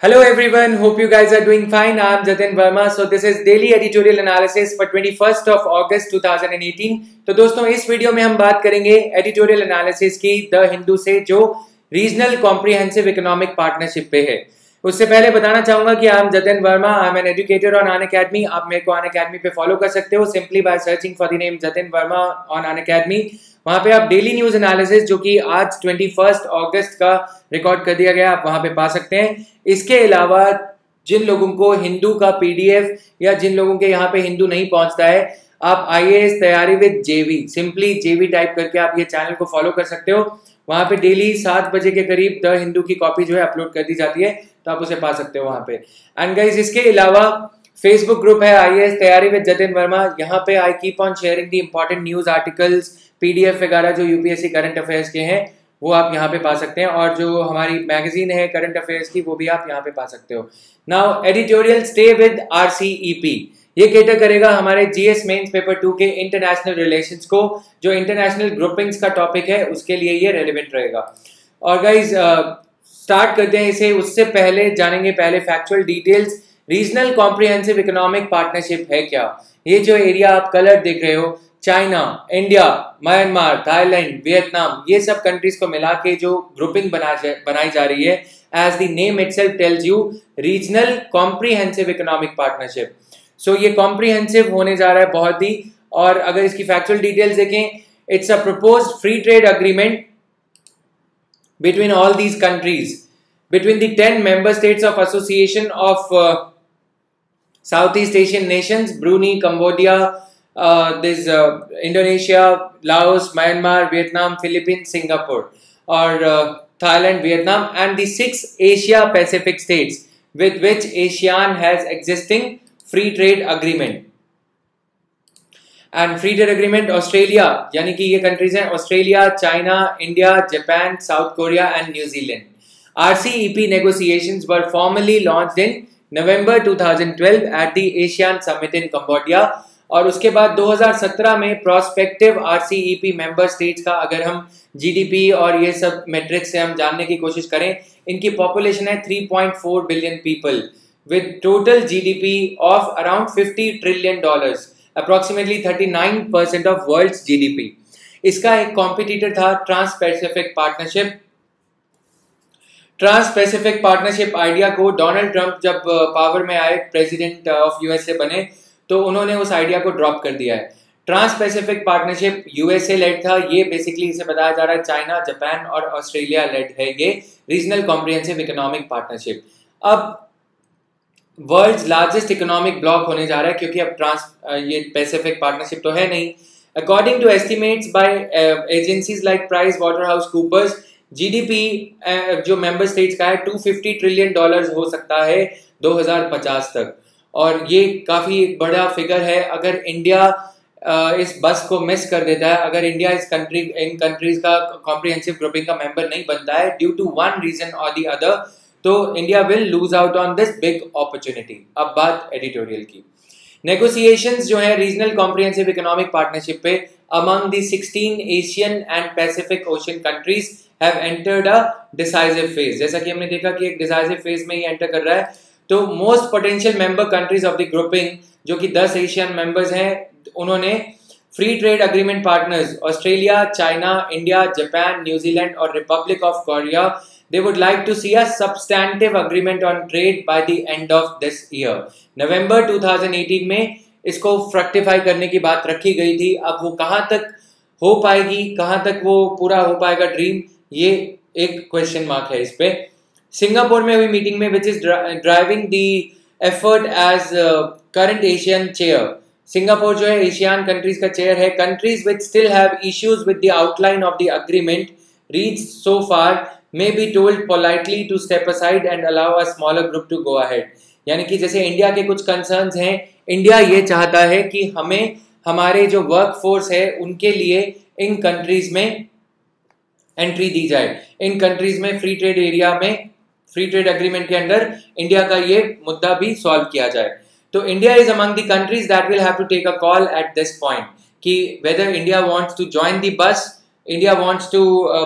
Hello everyone, hope you guys are doing fine. I'm Jatin Verma. So this is daily editorial analysis for 21st of August 2018. तो दोस्तों इस video में हम बात करेंगे editorial analysis की द हिंदू से जो रीजनल कॉम्प्रिहेंसिव इकोनॉमिक पार्टनरशिप पे है। उससे पहले बताना चाहूंगा कि I am Jatin Verma, I am an educator on Unacademy. आप मेरे को अनअकैडमी पे फॉलो कर सकते हो simply by searching for the name Jatin Verma on Unacademy. वहां पे आप डेली न्यूज एनालिसिस जो कि आज 21 अगस्त का रिकॉर्ड कर दिया गया आप वहां पे पा सकते हैं। इसके अलावा जिन लोगों को हिंदू का पीडीएफ या जिन लोगों के यहाँ पे हिंदू नहीं पहुंचता है, आप आईएएस तैयारी विद जेवी सिंपली जेवी टाइप करके आप ये चैनल को फॉलो कर सकते हो। वहां पे डेली 7 बजे के करीब द हिंदू की कॉपी जो है अपलोड कर दी जाती है, तो आप उसे पा सकते हो वहां पे। एंड गाइस इसके अलावा फेसबुक ग्रुप है आईएएस तैयारी विद जतिन वर्मा। यहाँ पे I keep on sharing the important news articles, PDF वगैरह जो यूपीएससी करंट अफेयर्स के हैं वो आप यहाँ पे पा सकते हैं, और जो हमारी मैगजीन है करंट अफेयर्स की वो भी आप यहाँ पे पा सकते हो। Now editorial stay with RCEP, ये कैटर करेगा हमारे जीएस मेंस पेपर 2 के इंटरनेशनल रिलेशंस को, जो इंटरनेशनल ग्रुपिंग्स का टॉपिक है उसके लिए ये रेलेवेंट रहेगा। और गाइज स्टार्ट करते हैं इसे। उससे पहले जानेंगे पहले factual details. Regional comprehensive economic partnership है क्या? ये जो एरिया आप कलर देख रहे हो, China, India, Myanmar, Thailand, Vietnam, ये सब कंट्रीज को मिला के जो ग्रुपिंग बनाई जा रही है, as the name itself tells you, regional comprehensive economic partnership. So ये कॉम्प्रिहेंसिव होने जा रहा है बहुत ही। और अगर इसकी फैक्चुअल डिटेल्स देखें, it's a proposed free trade agreement between all these countries, between the 10 member states of Association of Southeast Asian Nations, Brunei, Cambodia, Indonesia, Laos, Myanmar, Vietnam, Philippines, Singapore, or Thailand, Vietnam, and the 6 Asia Pacific states with which ASEAN has existing free trade agreement. And free trade agreement Australia, यानी कि ये countries हैं Australia, China, India, Japan, south Korea and New Zealand. RCEP negotiations were formally launched in November 2012 at the Asian summit in Cambodia. और उसके बाद 2017 में prospective RCEP member states का अगर हम जीडीपी और ये सब मेट्रिक्स से हम जानने की कोशिश करें, इनकी पॉपुलेशन है 3.4 billion people with total GDP of around $50 trillion, approximately 39% of world's GDP. इसका एक कॉम्पिटिटर था trans pacific partnership. Trans pacific partnership idea को डोनाल्ड ट्रंप जब पावर में आए, प्रेसिडेंट ऑफ यूएसए बने, तो उन्होंने उस आइडिया को ड्रॉप कर दिया है। Trans pacific partnership USA led था, ये बेसिकली इसे बताया जा रहा है चाइना, जापान और ऑस्ट्रेलिया लेड है ये रीजनल कॉम्प्रिहेंसिव इकोनॉमिक पार्टनरशिप। अब वर्ल्ड्स लार्जेस्ट इकोनॉमिक ब्लॉक होने जा रहा है, क्योंकि अब ये पैसिफिक पार्टनरशिप तो है नहीं। According to estimates by agencies like Pricewaterhouse Coopers, GDP जो मेंबर स्टेट्स का है $250 ट्रिलियन हो सकता है 2050 तक, और ये काफी बड़ा फिगर है। अगर इंडिया इस बस को मिस कर देता है, अगर इंडिया इन कंट्रीज का कॉम्प्रिहेंसिव ग्रुपिंग का मेंबर नहीं बनता है ड्यू टू वन रीजन और द अदर, तो India will lose out on this big opportunity. अब बात एडिटोरियल की। नेगोशिएशंस जो है रीजनल कॉम्प्रिहेंसिव इकोनॉमिक पार्टनरशिप पे among the 16 Asian and Pacific ocean countries have entered a decisive phase. जैसा कि हमने देखा कि एक डिसाइसिव फेज में ये एंटर कर रहा है, तो most potential member countries of the grouping जो कि 10 एशियन मेंबर्स हैं, उन्होंने free trade agreement partners Australia, China, India, Japan, New Zealand और republic of Korea, they would like to see a substantive agreement on trade by the end of this year. नवंबर 2018 में इसको fructify करने की बात रखी गई थी। अब वो कहां तक हो पाएगी, कहां तक वो पूरा हो पाएगा ड्रीम, ये एक क्वेश्चन मार्क है इस पे। सिंगापुर में हुई मीटिंग में which is driving the effort as current ASEAN chair. Singapore जो है एशियन कंट्रीज का चेयर है। Countries which still have issues with the outline of the agreement reach so far may be told politely to step aside and allow a smaller group to go ahead। यानी कि जैसे India के कुछ concerns हैं, India ये चाहता है कि हमें हमारे जो वर्क फोर्स है उनके लिए इन कंट्रीज में एंट्री दी जाए, इन कंट्रीज में फ्री ट्रेड एरिया में फ्री ट्रेड एग्रीमेंट के अंदर इंडिया का ये मुद्दा भी सॉल्व किया जाए। तो India is among the countries that will have to take a call at this point कि whether India wants to join the bus India wants to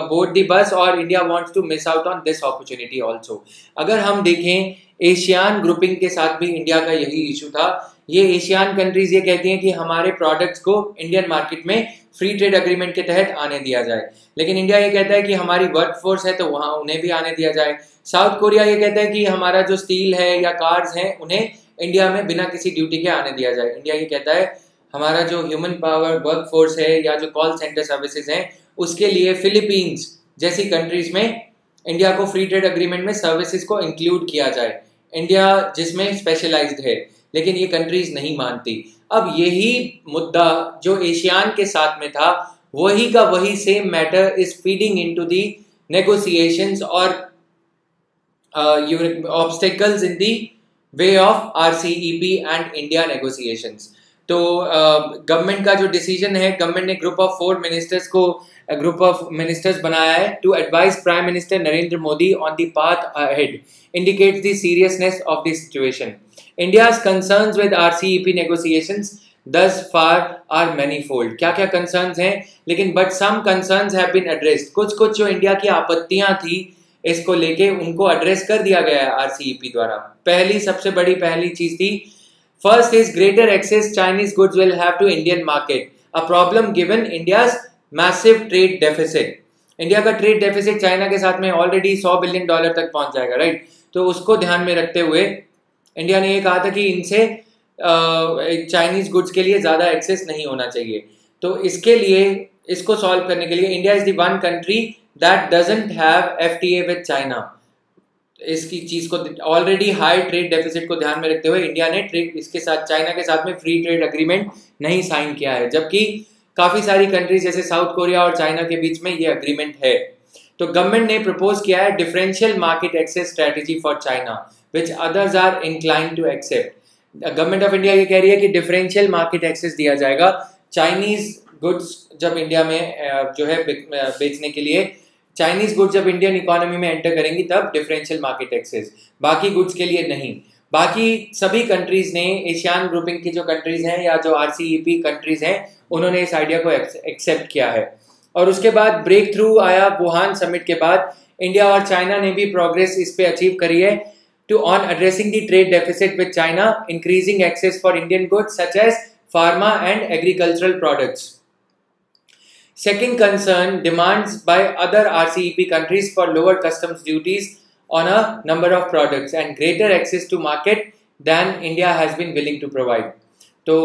board the bus और India wants to miss out on this opportunity also. अगर हम देखें ASEAN grouping के साथ भी India का यही इशू था। ये एशियान कंट्रीज ये कहती हैं कि हमारे प्रोडक्ट्स को इंडियन मार्केट में फ्री ट्रेड एग्रीमेंट के तहत आने दिया जाए, लेकिन इंडिया ये कहता है कि हमारी वर्कफोर्स है तो वहाँ उन्हें भी आने दिया जाए। साउथ कोरिया ये कहता है कि हमारा जो स्टील है या कार्स हैं उन्हें इंडिया में बिना किसी ड्यूटी के आने दिया जाए। इंडिया ये कहता है हमारा जो ह्यूमन पावर वर्कफोर्स है या जो कॉल सेंटर सर्विसेज हैं उसके लिए फिलीपींस जैसी कंट्रीज में इंडिया को फ्री ट्रेड एग्रीमेंट में सर्विसेज को इंक्लूड किया जाए, इंडिया जिसमें स्पेशलाइज्ड है, लेकिन ये कंट्रीज नहीं मानती। अब यही मुद्दा जो एशियान के साथ में था वही का वही same matter is feeding into the negotiations और obstacles in the way of RCEP and India negotiations. तो गवर्नमेंट का जो डिसीजन है, गवर्नमेंट ने ग्रुप ऑफ 4 मिनिस्टर्स बनाया है to advise prime minister Narendra Modi on the path ahead, indicates the seriousness of the situation. India's concerns with RCEP negotiations thus far are manifold। क्या क्या concerns हैं, लेकिन but some concerns have been addressed। कुछ जो India की आपत्तियां थी इसको लेके उनको एड्रेस कर दिया गया है RCEP द्वारा। सबसे बड़ी चीज थी, first is greater access Chinese goods will have to Indian market, a problem given India's massive trade deficit। India का ट्रेड डेफिसिट चाइना के साथ में ऑलरेडी $100 बिलियन तक पहुंच जाएगा, राइट। तो उसको ध्यान में रखते हुए इंडिया ने ये कहा था कि इनसे चाइनीज गुड्स के लिए ज़्यादा एक्सेस नहीं होना चाहिए। तो इसके लिए, इसको सॉल्व करने के लिए India is the one country that doesn't have FTA with China. इसकी चीज़ को ऑलरेडी हाई ट्रेड डेफिसिट को ध्यान में रखते हुए इंडिया ने इसके साथ चाइना के साथ में फ्री ट्रेड एग्रीमेंट नहीं साइन किया है, जबकि काफ़ी सारी कंट्रीज जैसे साउथ कोरिया और चाइना के बीच में ये एग्रीमेंट है। तो गवर्नमेंट ने प्रपोज किया है differential market access strategy for China which others are inclined to accept। Government of India ये कह रही है कि डिफरेंशियल मार्केट एक्सेस दिया जाएगा चाइनीज गुड्स जब इंडिया में जो है बेचने के लिए, चाइनीज गुड्स जब इंडियन इकोनॉमी में एंटर करेंगी तब डिफरेंशियल मार्केट एक्सेस, बाकी गुड्स के लिए नहीं। बाकी सभी कंट्रीज ने, एशियान ग्रुपिंग की जो कंट्रीज हैं या जो RCEP कंट्रीज हैं, उन्होंने इस आइडिया को एक्सेप्ट किया है। और उसके बाद ब्रेक थ्रू आया वुहान समिट के बाद, इंडिया और चाइना ने भी प्रोग्रेस इस पे अचीव करी है on addressing the trade deficit with China, increasing access for Indian goods such as pharma and agricultural products। Second concern, demands by other RCEP countries for lower customs duties on a number of products and greater access to market than India has been willing to provide। तो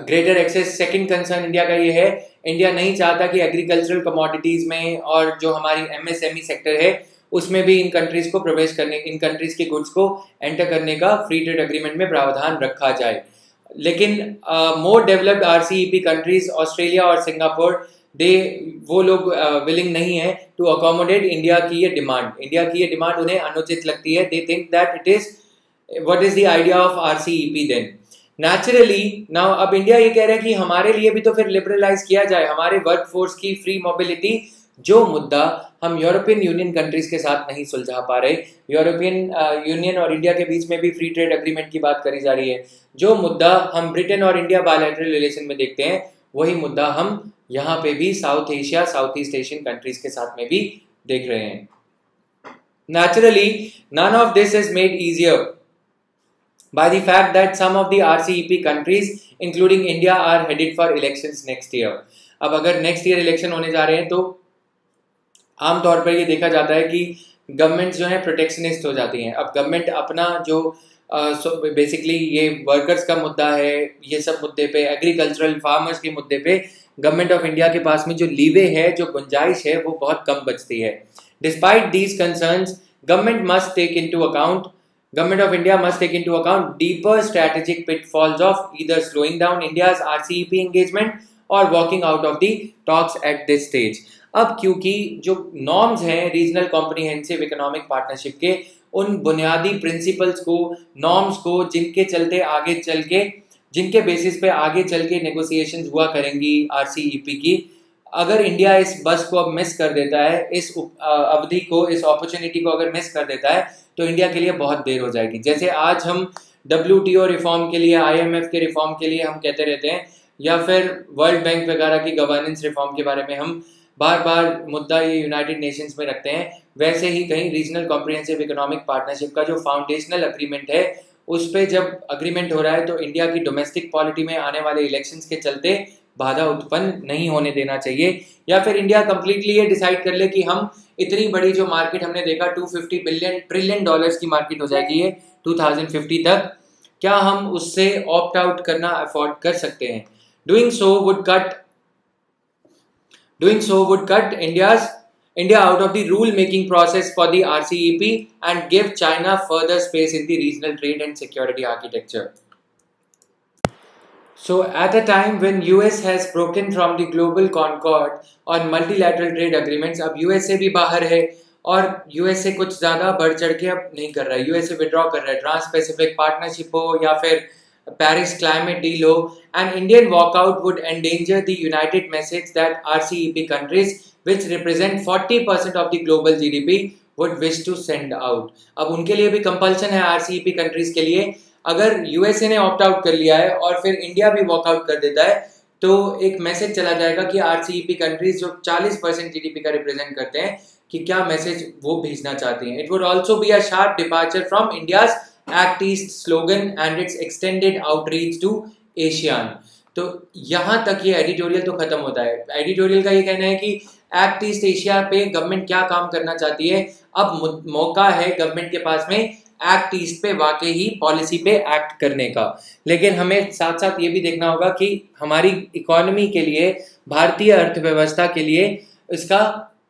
greater access, second concern India का ये है, India नहीं चाहता कि agricultural commodities में और जो हमारी MSME सेक्टर है उसमें भी इन कंट्रीज को प्रवेश करने, इन कंट्रीज के गुड्स को एंटर करने का फ्री ट्रेड एग्रीमेंट में प्रावधान रखा जाए। लेकिन more developed RCEP countries Australia और सिंगापुर, वो लोग विलिंग नहीं है टू अकोमोडेट इंडिया की ये डिमांड उन्हें अनुचित लगती है। They think that it is what is the idea of RCEP then. Naturally now अब इंडिया ये कह रहा है कि हमारे लिए भी तो फिर लिबरलाइज किया जाए हमारे वर्कफोर्स की फ्री मोबिलिटी, जो मुद्दा हम यूरोपियन यूनियन कंट्रीज के साथ नहीं सुलझा पा रहे। यूरोपियन यूनियन और इंडिया के बीच में भी फ्री ट्रेड एग्रीमेंट की बात करी जा रही है। जो मुद्दा हम ब्रिटेन और इंडिया बायलैटरल रिलेशन में देखते हैं वही मुद्दा हम यहाँ पे भी South Asia, South East Asian countries के साथ में भी देख रहे हैं। Naturally none of this is made easier by the fact that some of the RCEP countries including India are headed for elections next year। अब अगर नेक्स्ट ईयर इलेक्शन होने जा रहे हैं तो आमतौर पर ये देखा जाता है कि गवर्नमेंट्स जो है प्रोटेक्शनिस्ट हो जाती हैं। अब गवर्नमेंट अपना जो बेसिकली ये वर्कर्स का मुद्दा है, ये सब मुद्दे पे, एग्रीकल्चरल फार्मर्स के मुद्दे पे गवर्नमेंट ऑफ इंडिया के पास में जो लीवे है, जो गुंजाइश है, वो बहुत कम बचती है। Despite these concerns, Government of India must take into account deeper strategic pitfalls of either slowing down India's RCEP engagement or walking out of the talks at this stage। अब क्योंकि जो नॉर्म्स हैं रीजनल कॉम्प्रिहेंसिव इकोनॉमिक पार्टनरशिप के, उन बुनियादी principles को, norms को, जिनके बेसिस पे आगे चल के नेगोशिएशंस हुआ करेंगी RCEP की, अगर इंडिया इस बस को अब मिस कर देता है, इस अवधि को, इस अपॉर्चुनिटी को अगर मिस कर देता है तो इंडिया के लिए बहुत देर हो जाएगी। जैसे आज हम WTO रिफॉर्म के लिए, IMF के रिफॉर्म के लिए हम कहते रहते हैं या फिर वर्ल्ड बैंक वगैरह की गवर्नेंस रिफॉर्म के बारे में हम बार बार मुद्दा ये यूनाइटेड नेशंस में रखते हैं, वैसे ही कहीं रीजनल कॉम्प्रिहेंसिव इकोनॉमिक पार्टनरशिप का जो फाउंडेशनल अग्रीमेंट है उस पर जब अग्रीमेंट हो रहा है तो इंडिया की डोमेस्टिक पॉलिटी में आने वाले इलेक्शंस के चलते बाधा उत्पन्न नहीं होने देना चाहिए, या फिर इंडिया कंप्लीटली ये डिसाइड कर ले कि हम इतनी बड़ी जो मार्केट हमने देखा 250 ट्रिलियन डॉलर्स की मार्केट हो जाएगी ये 2050 तक, क्या हम उससे ऑप्ट आउट करना अफोर्ड कर सकते हैं। Doing so would cut India out of the rule making process for the RCEP and give China further space in the regional trade and security architecture. So at a time when US has broken from the global concord on multilateral trade agreements, अब USA भी बाहर है और USA कुछ ज़्यादा बढ़ चढ़ के अब नहीं कर रहा है, USA विड्रॉ कर रहा है, ट्रांस पैसिफिक पार्टनरशिप हो या फिर Paris climate deal हो, and Indian walkout would endanger the united message that RCEP countries which represent 40% of the global GDP would wish to send out. अब उनके लिए भी कंपल्शन है RCEP कंट्रीज के लिए, अगर यूएसए ने ऑप्ट आउट कर लिया है और फिर इंडिया भी वॉकआउट कर देता है तो एक मैसेज चला जाएगा कि RCEP कंट्रीज जो 40% जीडीपी का रिप्रेजेंट करते हैं कि क्या मैसेज वो भेजना चाहती हैं। It would also be a sharp departure from India's Act East slogan and its extended outreach to ASEAN. तो यहाँ तक ये एडिटोरियल तो खत्म होता है। एडिटोरियल का ये कहना है कि एक्ट ईस्ट एशिया पे गवर्नमेंट क्या काम करना चाहती है, अब मौका है गवर्नमेंट के पास में एक्ट ईस्ट पे वाकई ही पॉलिसी पे एक्ट करने का। लेकिन हमें साथ साथ ये भी देखना होगा कि हमारी इकोनॉमी के लिए, भारतीय अर्थव्यवस्था के लिए इसका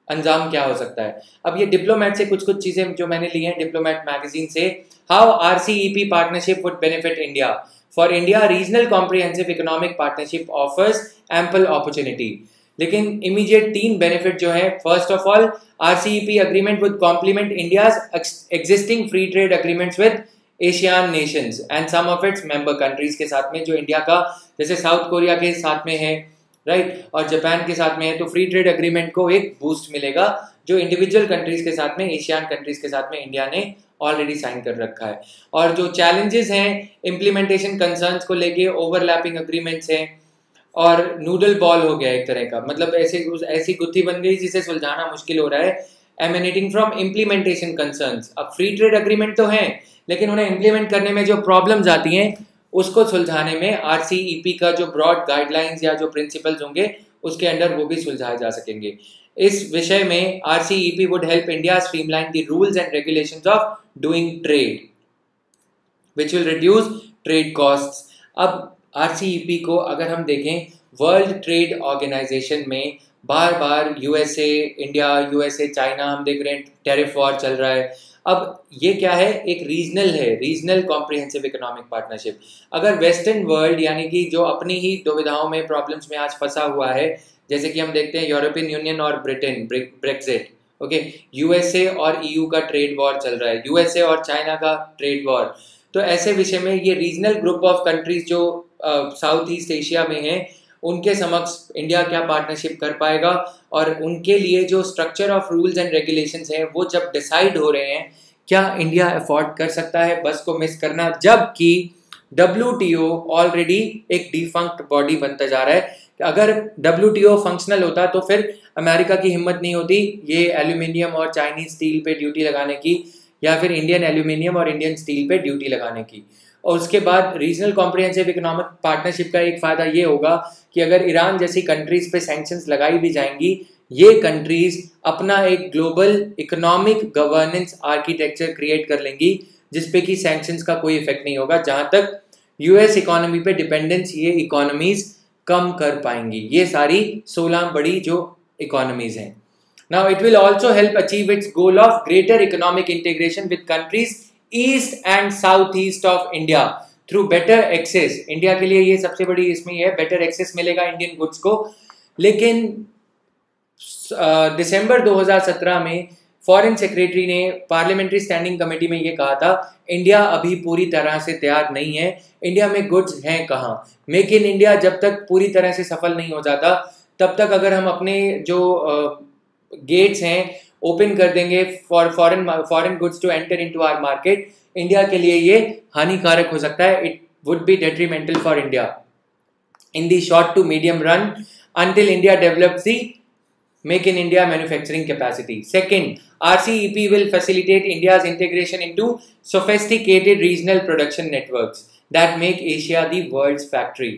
अंजाम क्या हो सकता है। अब ये डिप्लोमेट से कुछ चीजें जो मैंने ली हैं डिप्लोमेट मैगजीन से, how RCEP partnership would benefit India. For India regional comprehensive economic partnership offers ample opportunity. लेकिन इमीडिएट 3 बेनिफिट जो है, first of all RCEP agreement would complement India's existing free trade agreements with Asian nations and some of its member countries के साथ में, जो India का जैसे south Korea के साथ में है राइट और जापान के साथ में है, तो फ्री ट्रेड एग्रीमेंट को एक बूस्ट मिलेगा जो इंडिविजुअल कंट्रीज के साथ में, एशियन कंट्रीज के साथ में इंडिया ने ऑलरेडी साइन कर रखा है। और जो चैलेंजेस हैं इम्प्लीमेंटेशन कंसर्न्स को लेके, ओवरलैपिंग एग्रीमेंट्स हैं और नूडल बॉल हो गया एक तरह का, मतलब ऐसी गुत्थी बन गई जिसे सुलझाना मुश्किल हो रहा है, एमिनेटिंग फ्रॉम इम्प्लीमेंटेशन कंसर्न्स। अब फ्री ट्रेड एग्रीमेंट तो हैं लेकिन उन्हें इम्प्लीमेंट करने में जो प्रॉब्लम्स आती हैं उसको सुलझाने में RCEP का जो ब्रॉड गाइडलाइंस या जो प्रिंसिपल्स होंगे उसके अंडर वो भी सुलझाए जा सकेंगे। इस विषय में RCEP would help India streamline the rules and regulations of doing trade which will reduce trade costs. अब RCEP को अगर हम देखें, वर्ल्ड ट्रेड ऑर्गेनाइजेशन में बार बार USA, इंडिया, USA, चाइना, हम देख रहे हैं टैरिफ वॉर चल रहा है। अब ये क्या है, एक रीजनल है, रीजनल कॉम्प्रिहेंसिव इकोनॉमिक पार्टनरशिप। अगर वेस्टर्न वर्ल्ड यानी कि जो अपनी ही दुविधाओं में, प्रॉब्लम्स में आज फंसा हुआ है, जैसे कि हम देखते हैं यूरोपियन यूनियन और ब्रिटेन, ब्रेक्जिट, ओके, USA और EU का ट्रेड वॉर चल रहा है, USA और चाइना का ट्रेड वॉर। तो ऐसे विषय में ये रीजनल ग्रुप ऑफ कंट्रीज जो साउथ ईस्ट एशिया में हैं, उनके समक्ष इंडिया क्या पार्टनरशिप कर पाएगा, और उनके लिए जो structure of rules and regulations हैं वो जब डिसाइड हो रहे हैं, क्या इंडिया अफोर्ड कर सकता है बस को मिस करना, जबकि WTO ऑलरेडी एक डिफंक्ट बॉडी बनता जा रहा है। अगर WTO फंक्शनल होता तो फिर अमेरिका की हिम्मत नहीं होती ये एल्यूमिनियम और चाइनीज स्टील पे ड्यूटी लगाने की, या फिर इंडियन एल्यूमिनियम और इंडियन स्टील पे ड्यूटी लगाने की। और उसके बाद रीजनल कॉम्प्रिहेंसिव इकोनॉमिक पार्टनरशिप का एक फ़ायदा ये होगा कि अगर ईरान जैसी कंट्रीज़ पे सैंक्शंस लगाई भी जाएंगी, ये कंट्रीज़ अपना एक global economic governance architecture create कर लेंगी जिसपे कि सैंक्शंस का कोई इफेक्ट नहीं होगा, जहाँ तक US इकोनॉमी पे डिपेंडेंस ये इकोनॉमीज़ कम कर पाएंगी। ये सारी 16 बड़ी जो इकोनॉमीज़ हैं। Now it will also help achieve its goal of greater economic integration with countries east and southeast of India through better access। India के लिए ये सबसे बड़ी इसमें है, better access मिलेगा इंडियन गुड्स को। लेकिन दिसंबर 2017 में फॉरेन सेक्रेटरी ने पार्लियामेंट्री स्टैंडिंग कमेटी में ये कहा था, इंडिया अभी पूरी तरह से तैयार नहीं है, इंडिया में गुड्स हैं कहाँ। मेक इन इंडिया जब तक पूरी तरह से सफल नहीं हो जाता, तब तक अगर हम अपने जो गेट्स हैं ओपन कर देंगे for foreign goods to enter into our market, India के लिए ये हानिकारक हो सकता है। It would be detrimental for India. in the short to medium run until India develops the Make in India manufacturing capacity. Second, RCEP will facilitate India's integration into sophisticated regional production networks that make Asia the world's factory.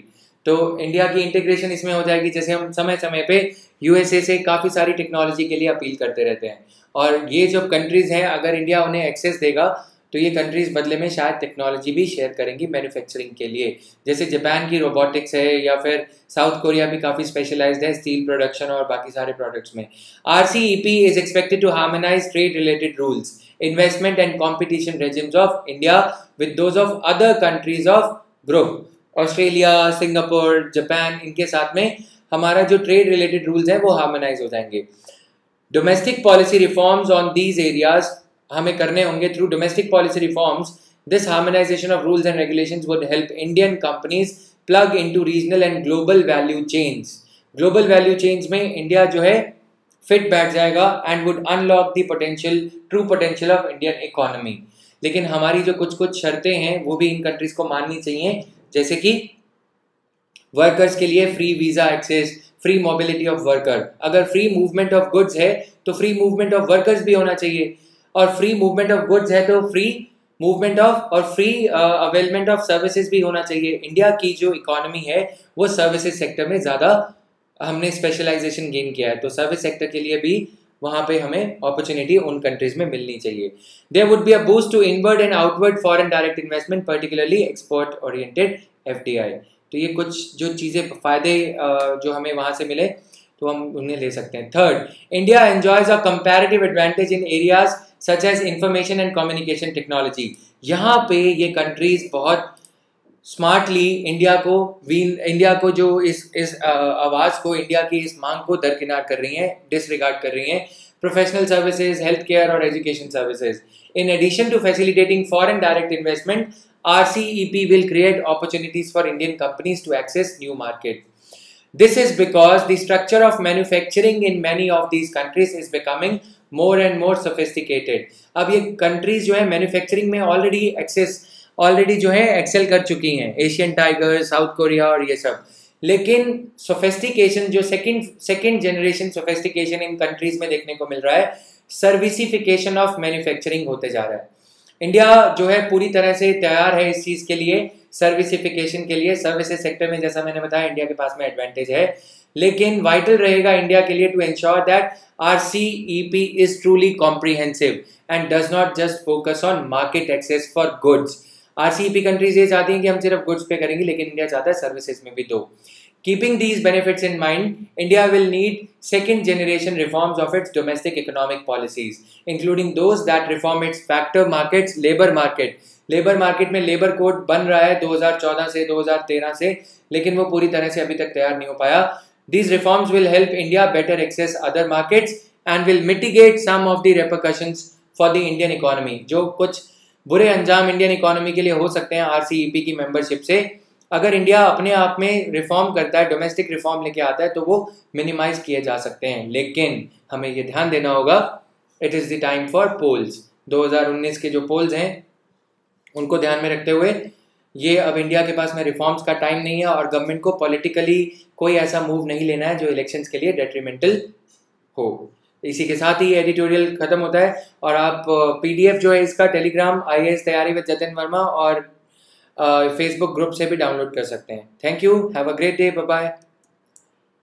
तो India की integration इसमें हो जाएगी, जैसे हम समय समय पे यूएसए से काफ़ी सारी टेक्नोलॉजी के लिए अपील करते रहते हैं, और ये जो कंट्रीज़ हैं अगर इंडिया उन्हें एक्सेस देगा तो ये कंट्रीज़ बदले में शायद टेक्नोलॉजी भी शेयर करेंगी मैन्युफैक्चरिंग के लिए, जैसे जापान की रोबोटिक्स है, या फिर साउथ कोरिया भी काफ़ी स्पेशलाइज्ड है स्टील प्रोडक्शन और बाकी सारे प्रोडक्ट्स में. RCEP is expected to harmonise trade related rules, investment and competition regimes of India with those of other countries of group. Australia, Singapore, Japan, इनके साथ में हमारा जो ट्रेड रिलेटेड रूल्स हैं वो हार्मोनाइज हो जाएंगे. Domestic policy reforms on these areas हमें करने होंगे through domestic policy reforms. This harmonisation of rules and regulations would help Indian companies plug into regional and global value chains. Global value chains में India जो है fit बैठ जाएगा and would unlock the potential, true potential of Indian economy. लेकिन हमारी जो कुछ कुछ शर्तें हैं वो भी इन कंट्रीज को माननी चाहिए, जैसे कि वर्कर्स के लिए free visa access, free mobility of worker. अगर फ्री मूवमेंट ऑफ गुड्स है तो फ्री मूवमेंट ऑफ वर्कर्स भी होना चाहिए, और फ्री मूवमेंट ऑफ गुड्स है तो फ्री मूवमेंट ऑफ और फ्री अवेलमेंट ऑफ सर्विसेज भी होना चाहिए. इंडिया की जो इकोनॉमी है वो सर्विसेज सेक्टर में ज़्यादा हमने स्पेशलाइजेशन गेन किया है, तो सर्विस सेक्टर के लिए भी वहाँ पे हमें अपॉर्चुनिटी उन कंट्रीज में मिलनी चाहिए. There would be a boost to inward and outward foreign direct investment, particularly export oriented FDI. तो ये कुछ जो चीज़ें फ़ायदे जो हमें वहाँ से मिले तो हम उन्हें ले सकते हैं. Third, India enjoys a comparative advantage in areas such as information and communication technology. यहाँ पे ये कंट्रीज बहुत स्मार्टली इंडिया को जो इस आवाज़ को, इंडिया की इस मांग को दरकिनार कर रही हैं, डिसरिगार्ड कर रही हैं. प्रोफेशनल सर्विसेज, हेल्थ केयर और education services. In addition to facilitating foreign direct investment, RCEP will create opportunities for Indian companies to access new market. This is because the structure of manufacturing in many of these countries is becoming more and more sophisticated. अब ये countries जो है manufacturing में already जो है excel कर चुकी हैं, एशियन टाइगर, साउथ कोरिया और ये सब. लेकिन sophistication जो second generation sophistication इन countries में देखने को मिल रहा है, सर्विसिफिकेशन ऑफ मैन्युफैक्चरिंग होते जा रहा है. इंडिया जो है पूरी तरह से तैयार है इस चीज़ के लिए, सर्विसिफिकेशन के लिए. सर्विसेज सेक्टर में जैसा मैंने बताया इंडिया के पास में एडवांटेज है, लेकिन वाइटल रहेगा इंडिया के लिए to ensure that RCEP is truly comprehensive and does not just focus on market access for goods. RCEP countries ये चाहती हैं कि हम सिर्फ गुड्स पे करेंगे, लेकिन इंडिया चाहता है सर्विसेज में भी दो. Keeping these benefits in mind, India will need second generation reforms of its domestic economic policies, including those that reform its factor markets, labor market. Labour market में लेबर कोड बन रहा है 2014 से 2013 से, लेकिन वो पूरी तरह से अभी तक तैयार नहीं हो पाया. These reforms will help India better access other markets and will mitigate some of the repercussions for the Indian economy. जो कुछ बुरे अंजाम इंडियन इकोनॉमी के लिए हो सकते हैं RCEP की मेंबरशिप से, अगर इंडिया अपने आप में रिफॉर्म करता है, डोमेस्टिक रिफॉर्म लेके आता है, तो वो मिनिमाइज किए जा सकते हैं. लेकिन हमें ये ध्यान देना होगा, it is the time for polls. 2019 के जो पोल्स हैं उनको ध्यान में रखते हुए ये अब इंडिया के पास में रिफॉर्म्स का टाइम नहीं है, और गवर्नमेंट को पॉलिटिकली कोई ऐसा मूव नहीं लेना है जो इलेक्शंस के लिए डेट्रीमेंटल हो. इसी के साथ ही एडिटोरियल खत्म होता है, और आप PDF जो है इसका टेलीग्राम IAS तैयारी विद जतिन वर्मा और फेसबुक ग्रुप से भी डाउनलोड कर सकते हैं. Thank you, have a great day, bye bye.